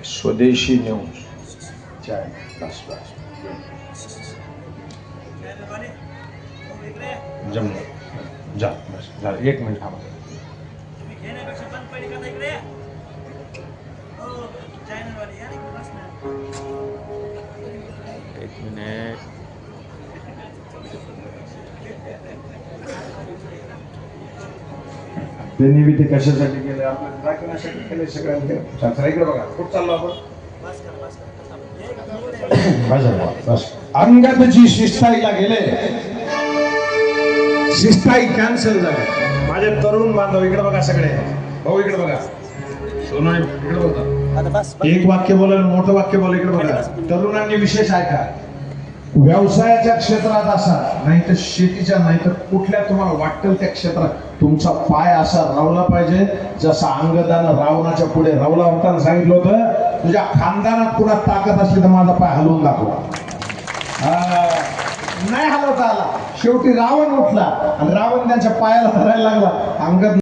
स्वदेशी न्यूज चाय बस बस जमलं जा बस जा 1 मिनिट थांबा एक मिनिट त्यांनी बी ते कशासाठी केलं आपल्या दाखवण्यासाठी केले सगळ्यांनी इकडे बघा कुठं चाललो आपण बस अंगदजी शिस्ताईला गेले शिस्ताई कॅन्सल झाली माझे तरुण बांधव इकडे बघा सगळे भाऊ इकडे बघा सोनोने इकडे बघा एक वाक्य बोला मोठं वाक्य बोला इकडे बघा तरुणांनी विशेष ऐका व्यवसायाच्या क्षेत्रात असा नाही तर शेतीच्या नाही तर कुठल्या तुम्हाला वाटेल त्या क्षेत्रात तुमचा पाय असा रावला पाहिजे जसा अंगदानं रावणाच्या पुढे रावला होता सांगितलं होतं तुझ्या खानदानात कुणा ताकद असली तर माझा पाय हलवून दाखवा नाही हलवता आला शेवटी रावण उठला आणि रावण त्यांच्या पायाला धरायला लागला अंगद